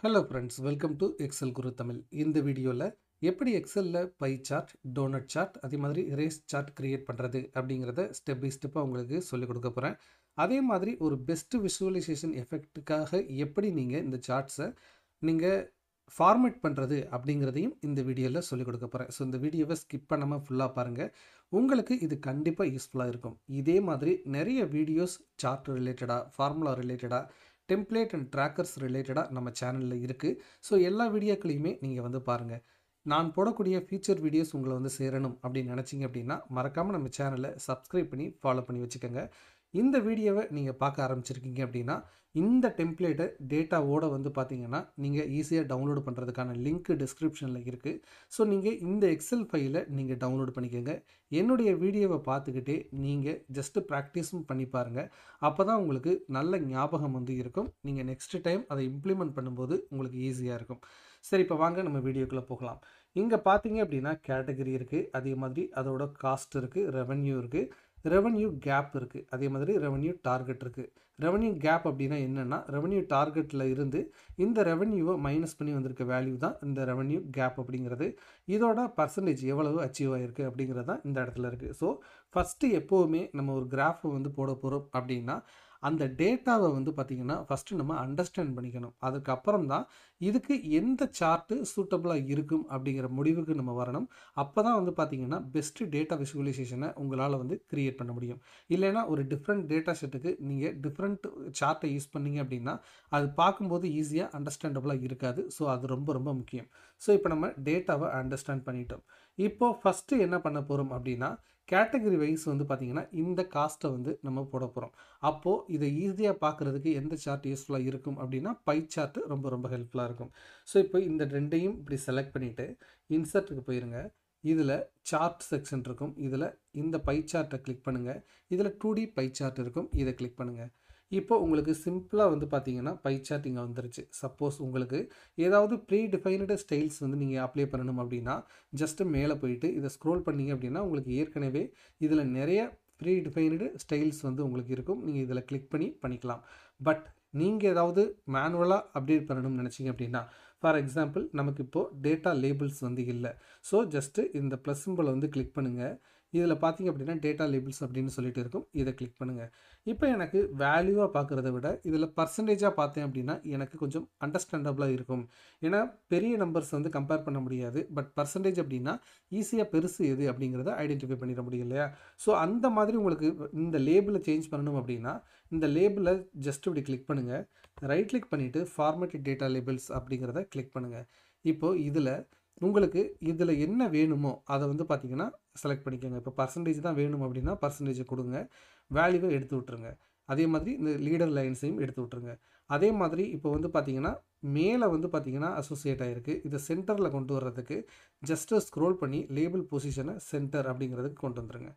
Hello friends, welcome to Excel Guru Tamil. இந்த வீடியோவில் எப்படி எக்ஸலில் பை சார்ட், டோனட் சார்ட், அதே மாதிரி ரேஸ் சார்ட் கிரியேட் பண்ணுறது அப்படிங்கிறத ஸ்டெப் பை ஸ்டெப்பாக உங்களுக்கு சொல்லிக் கொடுக்க போகிறேன். அதே மாதிரி ஒரு பெஸ்ட் விஷுவலைசேஷன் எஃபெக்ட்டுக்காக எப்படி நீங்கள் இந்த சார்ட்ஸை நீங்கள் ஃபார்மேட் பண்ணுறது அப்படிங்கிறதையும் இந்த வீடியோவில் சொல்லிக் கொடுக்க போகிறேன். ஸோ இந்த வீடியோவை ஸ்கிப் பண்ணாமல் ஃபுல்லாக பாருங்கள். உங்களுக்கு இது கண்டிப்பாக யூஸ்ஃபுல்லாக இருக்கும். இதே மாதிரி நிறைய வீடியோஸ் சார்ட் ரிலேட்டடாக, ஃபார்முலா ரிலேட்டடாக, டெம்ப்ளேட் அண்ட் ட்ராக்கர்ஸ் ரிலேட்டடாக நம்ம சேனலில் இருக்குது. ஸோ எல்லா வீடியோக்களையுமே நீங்கள் வந்து பாருங்கள். நான் போடக்கூடிய ஃபியூச்சர் வீடியோஸ் உங்களை வந்து சேரணும் அப்படின்னு நினச்சிங்க அப்படின்னா மறக்காமல் நம்ம சேனலை சப்ஸ்கிரைப் பண்ணி ஃபாலோ பண்ணி வச்சுக்கோங்க. இந்த வீடியோவை நீங்கள் பார்க்க ஆரம்பிச்சிருக்கீங்க அப்படின்னா இந்த டெம்ப்ளேட்டை டேட்டாவோட வந்து பார்த்தீங்கன்னா நீங்கள் ஈஸியாக டவுன்லோட் பண்ணுறதுக்கான லிங்க் டிஸ்கிரிப்ஷனில் இருக்குது. ஸோ நீங்கள் இந்த எக்ஸல் ஃபைலை நீங்கள் டவுன்லோட் பண்ணிக்கோங்க. என்னுடைய வீடியோவை பார்த்துக்கிட்டே நீங்கள் ஜஸ்ட்டு ப்ராக்டிஸும் பண்ணி பாருங்கள். அப்போ தான் உங்களுக்கு நல்ல ஞாபகம் வந்து இருக்கும். நீங்கள் நெக்ஸ்ட் டைம் அதை இம்ப்ளிமெண்ட் பண்ணும்போது உங்களுக்கு ஈஸியாக இருக்கும். சரி, இப்போ வாங்க நம்ம வீடியோக்குள்ளே போகலாம். இங்கே பார்த்தீங்க அப்படின்னா கேட்டகரி இருக்குது, அதே மாதிரி அதோட காஸ்ட் இருக்குது, ரெவென்யூ இருக்குது, ரெவென்யூ கேப் இருக்குது, அதே மாதிரி ரெவென்யூ டார்கெட் இருக்குது. ரெவென்யூ கேப் அப்படின்னா என்னென்னா, ரெவென்யூ டார்கெட்டில் இருந்து இந்த ரெவென்யூவை மைனஸ் பண்ணி வந்திருக்க வேல்யூ தான் இந்த ரெவென்யூ கேப் அப்படிங்கிறது. இதோட பர்சன்டேஜ் எவ்வளவு அச்சீவ் ஆகிருக்கு அப்படிங்கிறது தான் இந்த இடத்துல இருக்குது. ஸோ ஃபஸ்ட்டு எப்போவுமே நம்ம ஒரு கிராஃபை வந்து போட போகிறோம் அப்படின்னா அந்த டேட்டாவை வந்து பார்த்திங்கன்னா ஃபஸ்ட்டு நம்ம அண்டர்ஸ்டாண்ட் பண்ணிக்கணும். அதுக்கப்புறம் தான் இதுக்கு எந்த சார்ட்டு சூட்டபுளாக இருக்கும் அப்படிங்கிற முடிவுக்கு நம்ம வரணும். அப்போ தான் வந்து பார்த்திங்கன்னா பெஸ்ட்டு டேட்டா விஷுவலைசேஷனை உங்களால் வந்து க்ரியேட் பண்ண முடியும். இல்லைனா ஒரு டிஃப்ரெண்ட் டேட்டா செட்டுக்கு நீங்கள் டிஃப்ரெண்ட் சார்ட்டை யூஸ் பண்ணிங்க அப்படின்னா அது பார்க்கும்போது ஈஸியாக அண்டர்ஸ்டாண்டபுளாக இருக்காது. ஸோ அது ரொம்ப ரொம்ப முக்கியம். ஸோ இப்போ நம்ம டேட்டாவை அண்டர்ஸ்டாண்ட் பண்ணிட்டோம். இப்போது ஃபஸ்ட்டு என்ன பண்ண போகிறோம் அப்படின்னா கேட்டகரி வைஸ் வந்து பார்த்திங்கன்னா இந்த காஸ்ட்டை வந்து நம்ம போட போகிறோம். அப்போது இதை ஈஸியாக பார்க்குறதுக்கு எந்த சார்ட் யூஸ்ஃபுல்லாக இருக்கும் அப்படின்னா பை சார்ட்டு ரொம்ப ரொம்ப ஹெல்ப்ஃபுல்லாக இருக்கும். ஸோ இப்போ இந்த ரெண்டையும் இப்படி செலக்ட் பண்ணிவிட்டு இன்சர்ட்டுக்கு போயிருங்க. இதில் சார்ட் செக்ஷன் இருக்கும். இதில் இந்த பை சார்ட்டை கிளிக் பண்ணுங்கள். இதில் 2D பை சார்ட் இருக்கும். இதை கிளிக் பண்ணுங்கள். இப்போ உங்களுக்கு சிம்பிளாக வந்து பார்த்தீங்கன்னா பை சார்ட் இங்கே வந்துருச்சு. சப்போஸ் உங்களுக்கு ஏதாவது ப்ரீ டிஃபைன்டு ஸ்டைல்ஸ் வந்து நீங்கள் அப்ளை பண்ணணும் அப்படின்னா ஜஸ்ட்டு மேலே போயிட்டு இதை ஸ்க்ரோல் பண்ணிங்க அப்படின்னா உங்களுக்கு ஏற்கனவே இதில் நிறைய ப்ரீ டிஃபைன்டு ஸ்டைல்ஸ் வந்து உங்களுக்கு இருக்கும். நீங்கள் இதில் கிளிக் பண்ணி பண்ணிக்கலாம். பட் நீங்கள் ஏதாவது மேனுவலாக அப்டேட் பண்ணணும்னு நினச்சிங்க அப்படின்னா ஃபார் எக்ஸாம்பிள் நமக்கு இப்போது டேட்டா லேபிள்ஸ் வந்து இல்லை. ஸோ ஜஸ்ட்டு இந்த ப்ளஸ் சிம்பிளை வந்து கிளிக் பண்ணுங்கள். இதில் பார்த்தீங்க அப்படின்னா டேட்டா லேபிள்ஸ் அப்படின்னு சொல்லிட்டு இருக்கும். இதை கிளிக் பண்ணுங்கள். இப்போ எனக்கு வேல்யூவாக பார்க்குறத விட இதில் பர்சன்டேஜாக பார்த்தேன் அப்படின்னா எனக்கு கொஞ்சம் அண்டர்ஸ்டாண்டபுளாக இருக்கும். ஏன்னா பெரிய நம்பர்ஸ் வந்து கம்பேர் பண்ண முடியாது. பட் பர்சன்டேஜ் அப்படின்னா ஈஸியாக பெருசு எது அப்படிங்கிறத ஐடென்டிஃபை பண்ணிட முடியும் இல்லையா? ஸோ அந்த மாதிரி உங்களுக்கு இந்த லேபிளை சேஞ்ச் பண்ணணும் அப்படின்னா இந்த லேபிளை ஜஸ்ட் இப்படி கிளிக் பண்ணுங்கள். ரைட் கிளிக் பண்ணிவிட்டு ஃபார்மேட் டேட்டா லேபிள்ஸ் அப்படிங்கிறத கிளிக் பண்ணுங்கள். இப்போது உங்களுக்கு இதில் என்ன வேணுமோ அதை வந்து பார்த்திங்கன்னா செலக்ட் பண்ணிக்கோங்க. இப்போ பர்சன்டேஜ் தான் வேணும் அப்படின்னா பர்சன்டேஜை கொடுங்க. வேல்யூவை எடுத்து விட்ருங்க. அதே மாதிரி இந்த லீடர் லைன்ஸையும் எடுத்து விட்ருங்க. அதே மாதிரி இப்போ வந்து பார்த்திங்கன்னா மேலே வந்து பார்த்திங்கன்னா அசோசியேட் ஆகிருக்கு. இதை சென்டரில் கொண்டு வர்றதுக்கு ஜஸ்ட்டு ஸ்க்ரோல் பண்ணி லேபிள் பொசிஷனை சென்டர் அப்படிங்கிறதுக்கு கொண்டு வந்துடுங்க.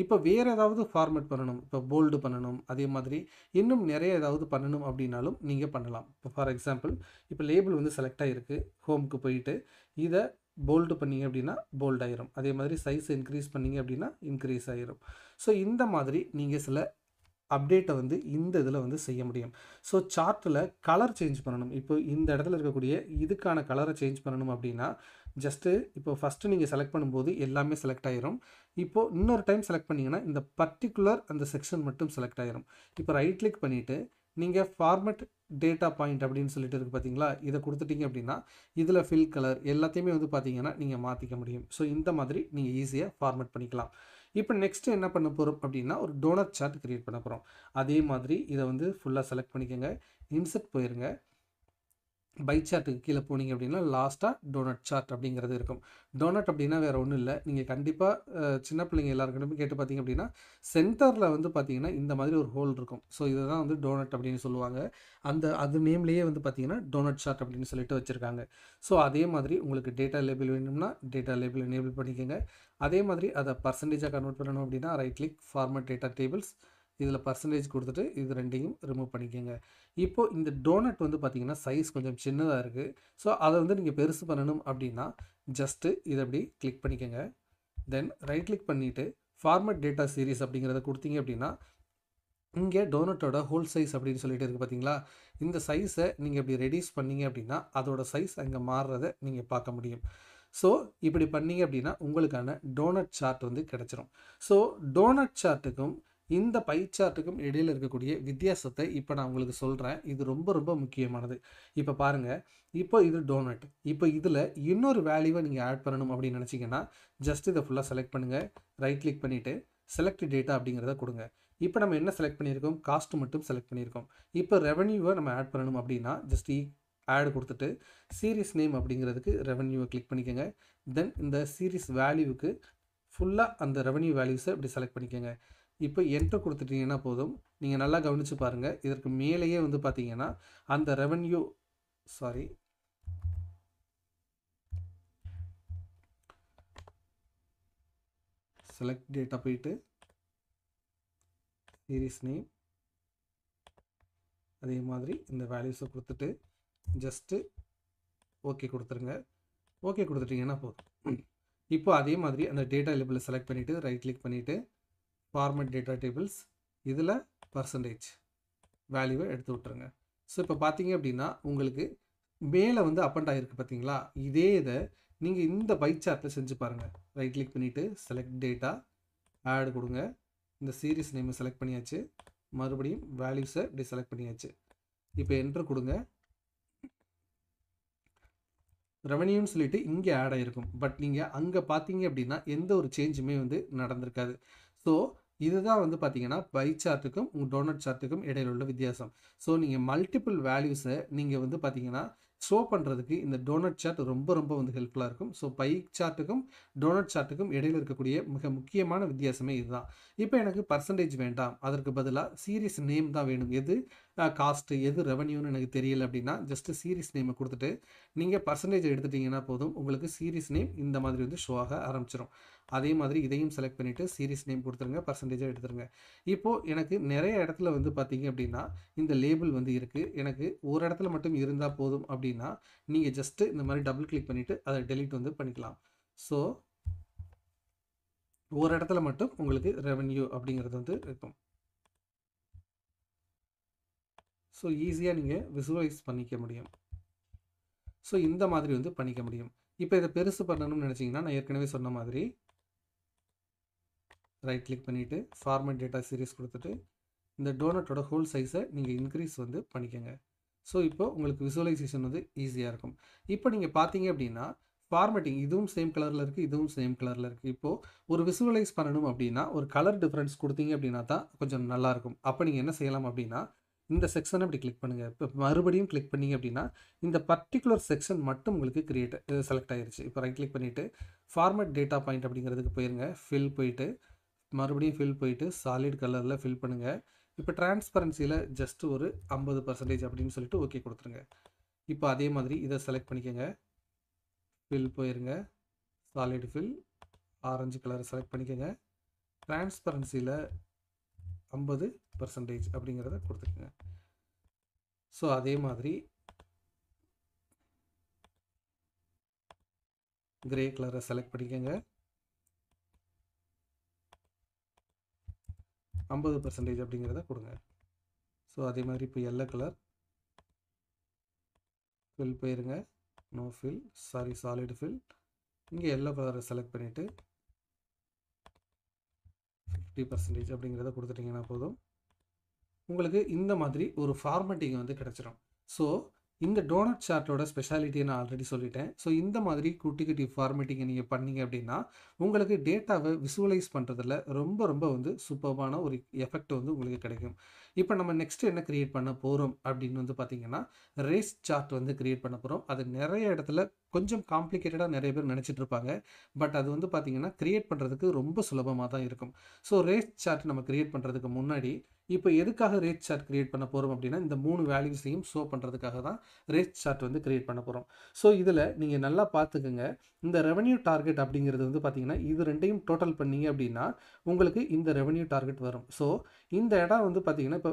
இப்போ வேறு ஏதாவது ஃபார்மேட் பண்ணணும், இப்போ போல்டு பண்ணணும், அதே மாதிரி இன்னும் நிறைய ஏதாவது பண்ணணும் அப்படின்னாலும் நீங்கள் பண்ணலாம். இப்போ ஃபார் எக்ஸாம்பிள் இப்போ லேபிள் வந்து செலக்ட் ஆகிருக்கு. ஹோமுக்கு போயிட்டு இதை போல்டு பண்ணிங்க அப்படின்னா போல்ட் ஆயிரும். அதே மாதிரி சைஸ் இன்க்ரீஸ் பண்ணிங்க அப்படின்னா இன்க்ரீஸ் ஆகிரும். ஸோ இந்த மாதிரி நீங்கள் சில அப்டேட்டை வந்து இந்த இதில் வந்து செய்ய முடியும். ஸோ சார்ட்டில் கலர் சேஞ்ச் பண்ணணும். இப்போ இந்த இடத்துல இருக்கக்கூடிய இதுக்கான கலரை சேஞ்ச் பண்ணணும் அப்படின்னா ஜஸ்ட்டு இப்போ ஃபஸ்ட்டு நீங்கள் செலக்ட் பண்ணும்போது எல்லாமே செலக்ட் ஆகிரும். இப்போது இன்னொரு டைம் செலக்ட் பண்ணிங்கன்னா இந்த பர்டிகுலர் அந்த செக்ஷன் மட்டும் செலக்ட் ஆகிரும். இப்போ ரைட் கிளிக் பண்ணிவிட்டு நீங்கள் ஃபார்மேட் டேட்டா பாயிண்ட் அப்படின்னு சொல்லிட்டு இருக்குது பார்த்தீங்களா? இதை கொடுத்துட்டீங்க அப்படின்னா இதில் ஃபில் கலர் எல்லாத்தையுமே வந்து பார்த்தீங்கன்னா நீங்கள் மாற்றிக்க முடியும். ஸோ இந்த மாதிரி நீங்கள் ஈஸியாக ஃபார்மேட் பண்ணிக்கலாம். இப்போ நெக்ஸ்ட்டு என்ன பண்ண போகிறோம் அப்படின்னா ஒரு டோனட் சார்ட் கிரியேட் பண்ண போகிறோம். அதே மாதிரி இதை வந்து ஃபுல்லாக செலக்ட் பண்ணிக்கோங்க. இன்சர்ட் போயிருங்க. பை சார்ட்டுக்கு கீழே போனீங்க அப்படின்னா லாஸ்ட்டாக டோனட் சார்ட் அப்படிங்கிறது இருக்கும். டோனட் அப்படின்னா வேறு ஒன்றும் இல்லை. நீங்கள் கண்டிப்பாக சின்ன பிள்ளைங்க எல்லாருக்கிட்டையுமே கேட்டு பார்த்தீங்க அப்படின்னா சென்டரில் வந்து பார்த்தீங்கன்னா இந்த மாதிரி ஒரு ஹோல் இருக்கும். ஸோ இதை தான் வந்து டோனட் அப்படின்னு சொல்லுவாங்க. அது நேம்லேயே வந்து பார்த்தீங்கன்னா டோனட் சார்ட் அப்படின்னு சொல்லிட்டு வச்சுருக்காங்க. ஸோ அதே மாதிரி உங்களுக்கு டேட்டா லேபிள் வேணும்னா டேட்டா லேபிள் எனேபிள் பண்ணிக்கோங்க. அதே மாதிரி அதை பர்சன்டேஜாக கன்வெர்ட் பண்ணணும் அப்படின்னா right click format data tables, இதில் பர்சன்டேஜ் கொடுத்துட்டு இது ரெண்டையும் ரிமூவ் பண்ணிக்கோங்க. இப்போது இந்த டோனட் வந்து பார்த்திங்கன்னா சைஸ் கொஞ்சம் சின்னதாக இருக்குது. ஸோ அதை வந்து நீங்கள் பெருசு பண்ணணும் அப்படின்னா ஜஸ்ட்டு இதை அப்படி கிளிக் பண்ணிக்கோங்க. தென் ரைட் கிளிக் பண்ணிவிட்டு ஃபார்மேட் டேட்டா சீரீஸ் அப்படிங்கிறத கொடுத்தீங்க அப்படின்னா இங்கே டோனட்டோட ஹோல் சைஸ் அப்படின்னு சொல்லிட்டு இருக்குது பார்த்தீங்களா? இந்த சைஸை நீங்கள் இப்படி ரெடியூஸ் பண்ணீங்க அப்படின்னா, அதோட சைஸ் அங்கே மாறுறத நீங்கள் பார்க்க முடியும். ஸோ இப்படி பண்ணீங்க அப்படின்னா, உங்களுக்கான டோனட் சார்ட் வந்து கிடைச்சிரும். ஸோ டோனட் சார்ட்டுக்கும் இந்த பை சார்ட்டுக்கும் இடையில இருக்கக்கூடிய வித்தியாசத்தை இப்போ நான் உங்களுக்கு சொல்கிறேன். இது ரொம்ப ரொம்ப முக்கியமானது. இப்போ பாருங்க, இப்போ இது டோனட். இப்போ இதில் இன்னொரு வேல்யூவை நீங்கள் ஆட் பண்ணணும் அப்படின்னு நினச்சிங்கன்னா, ஜஸ்ட் இதை ஃபுல்லாக செலக்ட் பண்ணுங்கள். ரைட் கிளிக் பண்ணிவிட்டு செலக்ட் டேட்டா அப்படிங்கிறத கொடுங்க. இப்போ நம்ம என்ன செலக்ட் பண்ணியிருக்கோம்? காஸ்ட் மட்டும் செலக்ட் பண்ணியிருக்கோம். இப்போ ரெவென்யூவை நம்ம ஆட் பண்ணணும் அப்படின்னா ஜஸ்ட் ஆட் கொடுத்துட்டு சீரிஸ் நேம் அப்படிங்கிறதுக்கு ரெவென்யூவை கிளிக் பண்ணிக்கோங்க. தென் இந்த சீரிஸ் வேல்யூவுக்கு ஃபுல்லாக அந்த ரெவென்யூ வேல்யூஸை இப்படி செலக்ட் பண்ணிக்கோங்க. இப்போ என்ட்ரு கொடுத்துட்டீங்கன்னா போதும். நீங்கள் நல்லா கவனித்து பாருங்கள். இதற்கு மேலேயே வந்து பார்த்தீங்கன்னா அந்த ரெவென்யூ செலக்ட் டேட்டா போயிட்டு சீரிஸ் நேம் அதே மாதிரி இந்த வேல்யூஸை கொடுத்துட்டு ஜஸ்ட்டு ஓகே கொடுத்துருங்க. ஓகே கொடுத்துட்டிங்கன்னா போதும். இப்போ அதே மாதிரி அந்த டேட்டா லேபிளை செலக்ட் பண்ணிவிட்டு ரைட் கிளிக் பண்ணிவிட்டு ஃபார்மேட் டேட்டா டேபிள்ஸ் இதில் பர்சன்டேஜ் வேல்யூவை எடுத்து விட்டுருங்க. ஸோ இப்போ பார்த்தீங்க அப்படின்னா உங்களுக்கு மேலே வந்து அப்பண்ட் ஆகிருக்கு பார்த்தீங்களா? இதே இதை நீங்கள் இந்த பை சார்ட்டில் செஞ்சு பாருங்கள். ரைட் கிளிக் பண்ணிவிட்டு செலக்ட் டேட்டா ஆட் கொடுங்க. இந்த சீரிஸ் நேமை செலக்ட் பண்ணியாச்சு. மறுபடியும் வேல்யூஸை இப்படி செலக்ட் பண்ணியாச்சு. இப்போ என்ட்ரு கொடுங்க. ரெவென்யூன்னு சொல்லிட்டு இங்கே ஆட் ஆகிருக்கும். பட் நீங்கள் அங்கே பார்த்தீங்க அப்படின்னா எந்த ஒரு சேஞ்சுமே வந்து நடந்திருக்காது. ஸோ இதுதான் வந்து பார்த்தீங்கன்னா பை சார்ட்டுக்கும் உங்கள் டோனட் சார்ட்டுக்கும் இடையில உள்ள வித்தியாசம். ஸோ நீங்கள் மல்டிபிள் வேல்யூஸை நீங்கள் வந்து பார்த்தீங்கன்னா ஷோ பண்ணுறதுக்கு இந்த டோனட் சார்ட் ரொம்ப ரொம்ப வந்து ஹெல்ப்ஃபுல்லாக இருக்கும். ஸோ பை சார்ட்டுக்கும் டோனட் சார்ட்டுக்கும் இடையில இருக்கக்கூடிய மிக முக்கியமான வித்தியாசமே இதுதான். இப்போ எனக்கு பர்சன்டேஜ் வேண்டாம், அதற்கு பதிலாக சீரிஸ் நேம் தான் வேணும். எது காஸ்ட்டு எது ரெவென்யூன்னு எனக்கு தெரியல அப்படின்னா ஜஸ்ட்டு சீரிஸ் நேமை கொடுத்துட்டு நீங்கள் பர்சன்டேஜ் எடுத்துட்டிங்கன்னா போதும். உங்களுக்கு சீரிஸ் நேம் இந்த மாதிரி வந்து ஷோ ஆக ஆரம்பிச்சிடும். அதே மாதிரி இதையும் செலக்ட் பண்ணிவிட்டு சீரிஸ் நேம் கொடுத்துருங்க, பர்சன்டேஜாக எடுத்துருங்க. இப்போது எனக்கு நிறைய இடத்துல வந்து பார்த்தீங்க அப்படின்னா இந்த லேபிள் வந்து இருக்குது. எனக்கு ஒரு இடத்துல மட்டும் இருந்தால் போதும் அப்படின்னா நீங்கள் ஜஸ்ட்டு இந்த மாதிரி டபுள் கிளிக் பண்ணிவிட்டு அதை டெலீட் வந்து பண்ணிக்கலாம். ஸோ ஒரு இடத்துல மட்டும் உங்களுக்கு ரெவென்யூ அப்படிங்கிறது வந்து இருக்கும். ஸோ ஈஸியாக நீங்கள் விசுவலைஸ் பண்ணிக்க முடியும். ஸோ இந்த மாதிரி வந்து பண்ணிக்க முடியும். இப்போ இதை பெருசு பண்ணணும்னு நினச்சிங்கன்னா நான் ஏற்கனவே சொன்ன மாதிரி ரைட் கிளிக் பண்ணிவிட்டு ஃபார்மேட் டேட்டா சீரிஸ் கொடுத்துட்டு இந்த டோனட்டோட ஹோல் சைஸை நீங்கள் இன்க்ரீஸ் வந்து பண்ணிக்கோங்க. ஸோ இப்போ உங்களுக்கு விசுவலைசேஷன் வந்து ஈஸியாக இருக்கும். இப்போ நீங்கள் பார்த்தீங்க அப்படின்னா ஃபார்மேட்டிங் இதுவும் சேம் கலரில் இருக்குது, இதுவும் சேம் கலரில் இருக்குது. இப்போது ஒரு விசுவலைஸ் பண்ணணும் அப்படின்னா ஒரு கலர் டிஃப்ரென்ஸ் கொடுத்தீங்க அப்படின்னா தான் கொஞ்சம் நல்லாயிருக்கும். அப்போ நீங்கள் என்ன செய்யலாம் அப்படின்னா இந்த செக்ஷனை இப்படி கிளிக் பண்ணுங்கள். இப்போ மறுபடியும் கிளிக் பண்ணிங்க அப்படின்னா இந்த பர்டிகுலர் செக்ஷன் மட்டும் உங்களுக்கு செலக்ட் ஆகிருச்சு. இப்போ ரைட் கிளிக் பண்ணிவிட்டு ஃபார்மேட் டேட்டா பாயிண்ட் அப்படிங்கிறதுக்கு போயிருங்க. ஃபில் போயிட்டு மறுபடியும் ஃபில் போயிட்டு சாலிட் கலரில் ஃபில் பண்ணுங்கள். இப்போ டிரான்ஸ்பரன்சியில் ஜஸ்ட் ஒரு 50% அப்படின்னு சொல்லிட்டு ஓகே கொடுத்துருங்க. இப்போ அதே மாதிரி இதை செலக்ட் பண்ணிக்கோங்க. ஃபில் போயிருங்க. சாலிட் ஃபில் ஆரஞ்சு கலரை செலக்ட் பண்ணிக்கோங்க. டிரான்ஸ்பரன்சியில் 50% அப்படிங்கிறத கொடுத்துக்கோங்க. ஸோ அதே மாதிரி கிரே கலரை செலக்ட் பண்ணிக்கோங்க. 50% அப்படிங்கிறத கொடுங்க. ஸோ அதே மாதிரி இப்போ எல்லோ கலர் ஃபில் போயிருங்க. No fill solid fill. இங்கே எல்லோ கலரை செலக்ட் பண்ணிவிட்டு 50% அப்படிங்கிறத கொடுத்துட்டிங்கன்னா போதும். உங்களுக்கு இந்த மாதிரி ஒரு ஃபார்மேட்டிங் வந்து கிடச்சிரும். ஸோ இந்த டோனட் சார்ட்டோட ஸ்பெஷாலிட்டியை நான் ஆல்ரெடி சொல்லிட்டேன். ஸோ இந்த மாதிரி குட்டி குட்டி ஃபார்மேட்டிங்கை நீங்கள் பண்ணீங்க அப்படின்னா உங்களுக்கு டேட்டாவை விசுவலைஸ் பண்ணுறதுல ரொம்ப ரொம்ப வந்து சூப்பர்பான ஒரு எஃபெக்ட் வந்து உங்களுக்கு கிடைக்கும். இப்போ நம்ம நெக்ஸ்ட்டு என்ன க்ரியேட் பண்ண போகிறோம் அப்படின்னு வந்து பார்த்திங்கன்னா ரேஸ் சார்ட் வந்து க்ரியேட் பண்ண போகிறோம். அது நிறைய இடத்துல கொஞ்சம் காம்ப்ளிகேட்டடாக நிறைய பேர் நினச்சிட்டு இருப்பாங்க. பட் அது வந்து பார்த்திங்கன்னா க்ரியேட் பண்ணுறதுக்கு ரொம்ப சுலபமாக தான் இருக்கும். ஸோ ரேஸ் சார்ட் நம்ம க்ரியேட் பண்ணுறதுக்கு முன்னாடி இப்போ எதுக்காக ரேஸ் சார்ட் க்ரியேட் பண்ண போகிறோம் அப்படின்னா இந்த 3 வேல்யூஸையும் ஷோ பண்ணுறதுக்காக தான் ரேஸ் சார்ட் வந்து க்ரியேட் பண்ண போகிறோம். ஸோ இதில் நீங்கள் நல்லா பார்த்துக்குங்க. இந்த ரெவென்யூ டார்கெட் அப்படிங்கிறது வந்து பார்த்திங்கன்னா இது ரெண்டையும் டோட்டல் பண்ணிங்க அப்படின்னா உங்களுக்கு இந்த ரெவென்யூ டார்கெட் வரும். ஸோ இந்த இடம் வந்து பார்த்திங்கன்னா இப்போ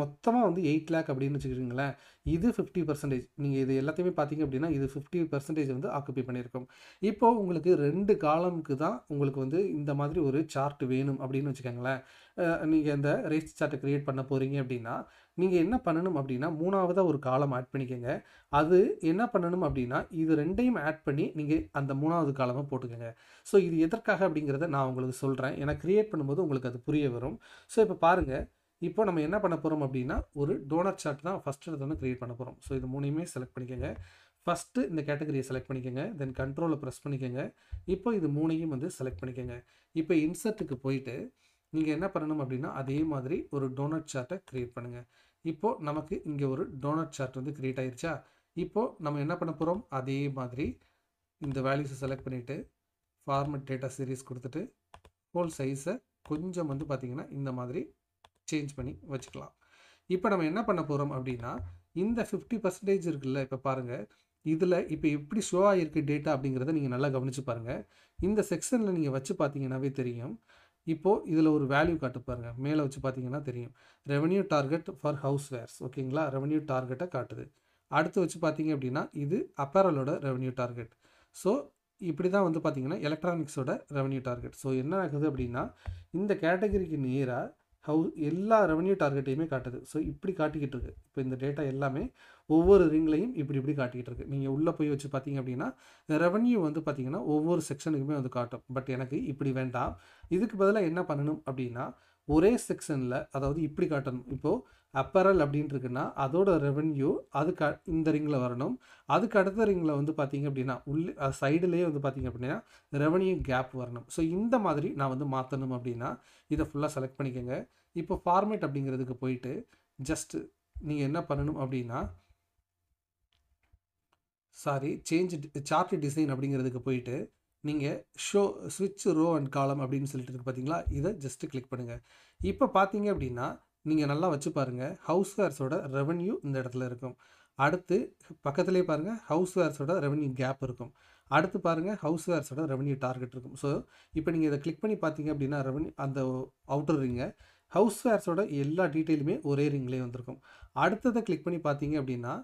மொத்தமாக வந்து 8 lakh அப்படின்னு வச்சுக்கிங்களேன். இது 50%. நீங்கள் இது எல்லாத்தையுமே பார்த்தீங்க அப்படின்னா இது 50% வந்து ஆக்குப்பை பண்ணியிருக்கோம். இப்போது உங்களுக்கு 2 காலமுக்கு தான் உங்களுக்கு வந்து இந்த மாதிரி ஒரு சார்ட் வேணும் அப்படின்னு வச்சுக்கோங்களேன். நீங்கள் இந்த ரேஸ் சார்ட்டை க்ரியேட் பண்ண போகிறீங்க அப்படின்னா நீங்கள் என்ன பண்ணணும் அப்படின்னா மூணாவதாக ஒரு காலம் ஆட் பண்ணிக்கோங்க. அது என்ன பண்ணணும் அப்படின்னா இது ரெண்டையும் ஆட் பண்ணி நீங்கள் அந்த மூணாவது காலமாக போட்டுக்கோங்க. ஸோ இது எதற்காக அப்படிங்கிறத நான் உங்களுக்கு சொல்கிறேன். ஏன்னா க்ரியேட் பண்ணும்போது உங்களுக்கு அது புரிய வரும். ஸோ இப்போ பாருங்கள், இப்போ நம்ம என்ன பண்ண போகிறோம் அப்படின்னா ஒரு டோனட் சார்ட் தான் ஃபஸ்ட்டு எடுத்தோன்னே க்ரியேட் பண்ண போகிறோம். ஸோ இது மூணையுமே செலக்ட் பண்ணிக்கோங்க. ஃபஸ்ட்டு இந்த கேட்டகரியை செலக்ட் பண்ணிக்கோங்க. தென் கண்ட்ரோலை ப்ரெஸ் பண்ணிக்கோங்க. இப்போ இது மூணையும் வந்து செலக்ட் பண்ணிக்கோங்க. இப்போ இன்சர்ட்டுக்கு போயிட்டு நீங்கள் என்ன பண்ணணும் அப்படின்னா அதே மாதிரி ஒரு டோனட் சார்ட்டை க்ரியேட் பண்ணுங்கள். இப்போது நமக்கு இங்கே ஒரு டோனட் சார்ட் வந்து க்ரியேட் ஆயிடுச்சா? இப்போது நம்ம என்ன பண்ண போகிறோம், அதே மாதிரி இந்த வேல்யூஸை செலக்ட் பண்ணிவிட்டு ஃபார்மட் டேட்டா சீரீஸ் கொடுத்துட்டு ஹோல் சைஸை கொஞ்சம் வந்து பார்த்திங்கன்னா இந்த மாதிரி சேஞ்ச் பண்ணி வச்சுக்கலாம். இப்போ நம்ம என்ன பண்ண போகிறோம் அப்படின்னா இந்த 50% இருக்குல்ல, இப்போ பாருங்கள் இதில் இப்போ எப்படி ஷோ ஆகிருக்கு டேட்டா அப்படிங்கிறத நீங்கள் நல்லா கவனித்து பாருங்கள். இந்த செக்ஷனில் நீங்கள் வச்சு பார்த்தீங்கன்னாவே தெரியும். இப்போது இதில் ஒரு வேல்யூ காட்டு பாருங்கள், மேலே வச்சு பார்த்தீங்கன்னா தெரியும். Revenue target for housewares, ஓகேங்களா? ரெவன்யூ டார்கெட்டை காட்டுது. அடுத்து வச்சு பார்த்தீங்க அப்படின்னா இது அப்பேரலோட ரெவன்யூ டார்கெட். ஸோ இப்படி தான் வந்து பார்த்தீங்கன்னா எலக்ட்ரானிக்ஸோட ரெவன்யூ டார்கெட். ஸோ என்ன ஆகுது அப்படின்னா இந்த கேட்டகரிக்கு நேராக எல்லா ரெவன்யூ டார்கெட்டையுமே காட்டுது. ஸோ இப்படி காட்டிக்கிட்டு இருக்கு. இப்போ இந்த டேட்டா எல்லாமே ஒவ்வொரு ரிங்லையும் இப்படி காட்டிக்கிட்டு இருக்கு. நீங்கள் உள்ளே போய் வச்சு பார்த்தீங்க அப்படின்னா ரெவன்யூ வந்து பார்த்தீங்கன்னா ஒவ்வொரு செக்ஷனுக்குமே வந்து காட்டும். பட் எனக்கு இப்படி வேண்டாம். இதுக்கு பதிலாக என்ன பண்ணணும் அப்படின்னா ஒரே செக்ஷனில், அதாவது இப்படி காட்டணும். இப்போது அப்பரல் அப்படின்னு இருக்குன்னா அதோட ரெவன்யூ அதுக்கு இந்த ரிங்கில் வரணும். அதுக்கு அடுத்த ரிங்கில் வந்து பார்த்தீங்க அப்படின்னா உள்ளே சைடுலேயே வந்து பார்த்தீங்க அப்படின்னா ரெவன்யூ கேப் வரணும். ஸோ இந்த மாதிரி நான் வந்து மாற்றணும் அப்படின்னா இதை ஃபுல்லாக செலக்ட் பண்ணிக்கோங்க. இப்போ ஃபார்மேட் அப்படிங்கிறதுக்கு போயிட்டு ஜஸ்ட் நீங்கள் என்ன பண்ணணும் அப்படின்னா சேஞ்ச் சார்ட் டிசைன் அப்படிங்கிறதுக்கு போயிட்டு நீங்கள் ஸ்விட்ச் ரோ அண்ட் காலம் அப்படின்னு சொல்லிட்டு இருக்கு பார்த்தீங்களா, இதை ஜஸ்ட்டு கிளிக் பண்ணுங்கள். இப்போ பார்த்தீங்க அப்படின்னா நீங்கள் நல்லா வச்சு பாருங்கள், ஹவுஸ் வேர்ஸோட ரெவன்யூ இந்த இடத்துல இருக்கும். அடுத்து பக்கத்துலேயே பாருங்கள் ஹவுஸ் வேர்ஸோட ரெவன்யூ கேப் இருக்கும். அடுத்து பாருங்கள் ஹவுஸ் வேர்ஸோட ரெவன்யூ டார்கெட் இருக்கும். ஸோ இப்போ நீங்கள் இதை கிளிக் பண்ணி பார்த்தீங்க அப்படின்னா ரெவன்யூ அந்த அவுட்டர் ரிங்கை ஹவுஸ் வேர்ஸோட எல்லா டீட்டெயிலுமே ஒரே ரிங்லேயே வந்திருக்கும். அடுத்ததை கிளிக் பண்ணி பார்த்தீங்க அப்படின்னா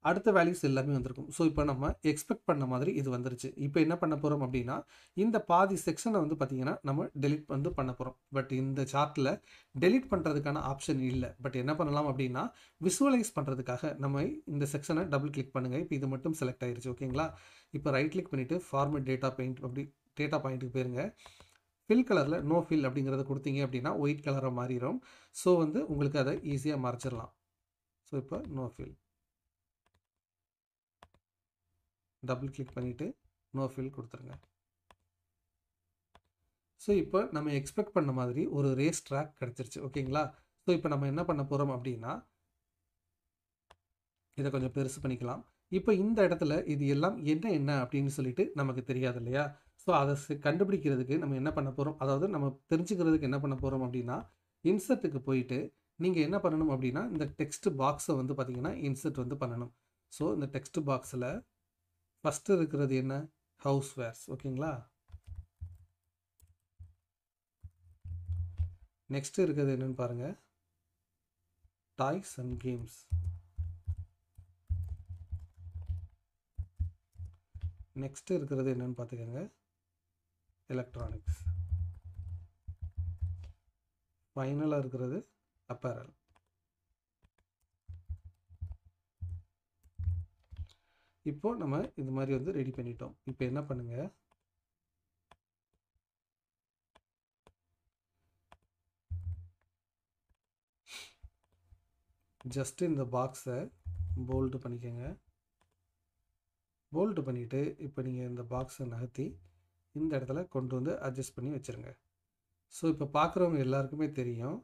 அடுத்த வேல்யூஸ் எல்லாமே வந்திருக்கும். ஸோ இப்போ நம்ம எக்ஸ்பெக்ட் பண்ண மாதிரி இது வந்துருச்சு. இப்போ என்ன பண்ண போகிறோம் அப்படின்னா இந்த பாதி செக்ஷனை வந்து பார்த்திங்கன்னா நம்ம டெலிட் வந்து பண்ண போகிறோம். பட் இந்த சார்ட்டில் டெலிட் பண்ணுறதுக்கான ஆப்ஷன் இல்லை. பட் என்ன பண்ணலாம் அப்படின்னா விசுவலைஸ் பண்ணுறதுக்காக நம்ம இந்த செக்ஷனை டபுள் கிளிக் பண்ணுங்கள். இப்போ இது மட்டும் செலக்ட் ஆயிடுச்சு, ஓகேங்களா? இப்போ ரைட் கிளிக் பண்ணிவிட்டு ஃபார்மேட் டேட்டா பெயிண்ட் அப்படி டேட்டா பாயிண்ட்டுக்கு போயிருங்க. ஃபில் கலரில் நோ ஃபில் அப்படிங்கிறத கொடுத்தீங்க அப்படின்னா ஒயிட் கலராக மாறிடும். ஸோ வந்து உங்களுக்கு அதை ஈஸியாக மறைச்சிடலாம். ஸோ இப்போ நோ ஃபில் டபுள் கிளிக் பண்ணிவிட்டு நோ ஃபில் கொடுத்துருங்க. ஸோ இப்போ நம்ம எக்ஸ்பெக்ட் பண்ண மாதிரி ஒரு ரேஸ் ட்ராக் கிடச்சிருச்சு, ஓகேங்களா? ஸோ இப்போ நம்ம என்ன பண்ண போகிறோம் அப்படின்னா இதை கொஞ்சம் பெருசு பண்ணிக்கலாம். இப்போ இந்த இடத்துல இது எல்லாம் என்ன அப்படின்னு சொல்லிட்டு நமக்கு தெரியாது இல்லையா? ஸோ அதை கண்டுபிடிக்கிறதுக்கு நம்ம என்ன பண்ண போகிறோம், அதாவது நம்ம தெரிஞ்சுக்கிறதுக்கு என்ன பண்ண போகிறோம் அப்படின்னா இன்சர்ட்டுக்கு போயிட்டு நீங்கள் என்ன பண்ணணும் அப்படின்னா இந்த டெக்ஸ்ட் பாக்ஸை வந்து பார்த்தீங்கன்னா இன்சர்ட் வந்து பண்ணணும். ஸோ இந்த டெக்ஸ்ட் பாக்ஸில் ஃபஸ்ட்டு இருக்கிறது என்ன, ஹவுஸ் வேர்ஸ், ஓகேங்களா? நெக்ஸ்ட்டு இருக்கிறது என்னன்னு பாருங்கள், டாய்ஸ் அண்ட் கேம்ஸ். நெக்ஸ்ட்டு இருக்கிறது என்னன்னு பார்த்துக்கோங்க, எலக்ட்ரானிக்ஸ். ஃபைனலாக இருக்கிறது அப்பேரல். இப்போ நம்ம இது மாதிரி வந்து ரெடி பண்ணிட்டோம். இப்போ என்ன பண்ணுங்க, ஜஸ்ட் இந்த பாக்ஸை போல்டு பண்ணிக்கோங்க. போல்டு பண்ணிவிட்டு இப்போ நீங்கள் இந்த பாக்ஸை நகர்த்தி இந்த இடத்துல கொண்டு வந்து அட்ஜஸ்ட் பண்ணி வச்சுருங்க. ஸோ இப்போ பார்க்குறவங்க எல்லாருக்குமே தெரியும்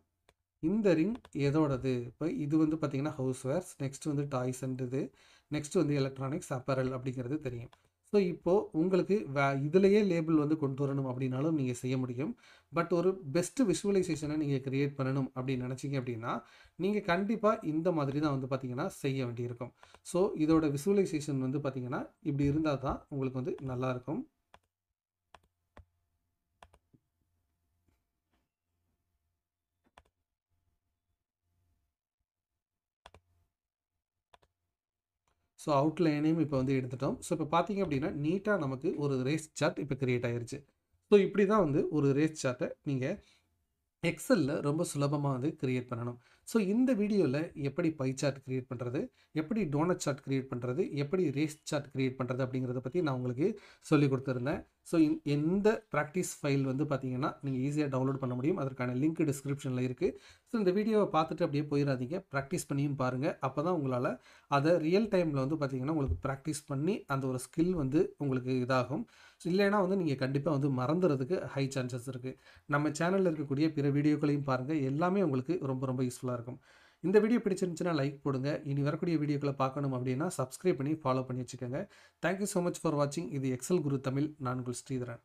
இந்த ரிங் எதோடது. இப்போ இது வந்து பார்த்திங்கன்னா ஹவுஸ் வேர்ஸ், நெக்ஸ்ட் வந்து டாய்ஸ் அண்ட் இது, நெக்ஸ்ட் வந்து எலக்ட்ரானிக்ஸ் அப்பரல் அப்படிங்கிறது தெரியும். ஸோ இப்போது உங்களுக்கு இதிலையே லேபிள் வந்து கொண்டு வரணும் அப்படின்னாலும் நீங்கள் செய்ய முடியும். பட் ஒரு பெஸ்ட்டு விஷுவலைசேஷனை நீங்கள் க்ரியேட் பண்ணணும் அப்படின்னு நினச்சிங்க அப்படின்னா நீங்கள் கண்டிப்பாக இந்த மாதிரி தான் வந்து பார்த்திங்கன்னா செய்ய வேண்டியிருக்கும். ஸோ இதோட விஷுவலைசேஷன் வந்து பார்த்திங்கன்னா இப்படி இருந்தால் தான் உங்களுக்கு வந்து நல்லாயிருக்கும். ஸோ அவுட்லைனையும் இப்போ வந்து எடுத்துட்டோம். ஸோ இப்போ பார்த்தீங்க அப்படின்னா நீட்டாக நமக்கு ஒரு ரேஸ் சார்ட் இப்போ க்ரியேட் ஆகிருச்சு. ஸோ இப்படி தான் வந்து ஒரு ரேஸ் சார்ட்டை நீங்கள் எக்ஸல்ல ரொம்ப சுலபமா வந்து கிரியேட் பண்ணணும். ஸோ இந்த வீடியோல எப்படி பை சார்ட் கிரியேட் பண்றது, எப்படி டோனட் சார்ட் கிரியேட் பண்றது, எப்படி ரேஸ் சார்ட் கிரியேட் பண்றது அப்படிங்கிறத பத்தி நான் உங்களுக்கு சொல்லிக் குடுத்திருந்தேன். ஸோ எந்த பிராக்டிஸ் ஃபைல் வந்து பார்த்தீங்கன்னா, நீங்க ஈஸியா டவுன்லோட் பண்ண முடியும். அதற்கான லிங்க் டிஸ்கிரிப்ஷன்ல இருக்கு. ஸோ இந்த வீடியோவ பார்த்துட்டு அப்படியே போயிறாதீங்க. பிராக்டிஸ் பண்ணியும் பாருங்க. அப்பதான் உங்களால அத ரியல் டைம்ல வந்து பார்த்தீங்கன்னா, உங்களுக்கு பிராக்டிஸ் பண்ணி அந்த ஒரு ஸ்கில் வந்து உங்களுக்கு இதாகும். இல்லைன்னா வந்து நீங்க கண்டிப்பா வந்து மறந்துறதுக்கு ஹை சான்சஸ் இருக்கு. நம்ம சேனல்ல இருக்கக்கூடிய பிற வீடியோக்களையும் பாருங்க. எல்லாமே உங்களுக்கு ரொம்ப ரொம்ப யூஸ்ஃபுல்லா இருக்கும். இந்த வீடியோ பிடிச்சிருந்துச்சுன்னா லைக் போடுங்க. இனி வரக்கூடிய வீடியோக்கள பார்க்கணும் அப்படின்னா சப்ஸ்கிரைப் பண்ணி ஃபாலோ பண்ணி வச்சுக்கோங்க. Thank you so much for வாட்சிங். இது எக்ஸல் குரு தமிழ். நான் உங்கள் ஸ்ரீதரன்.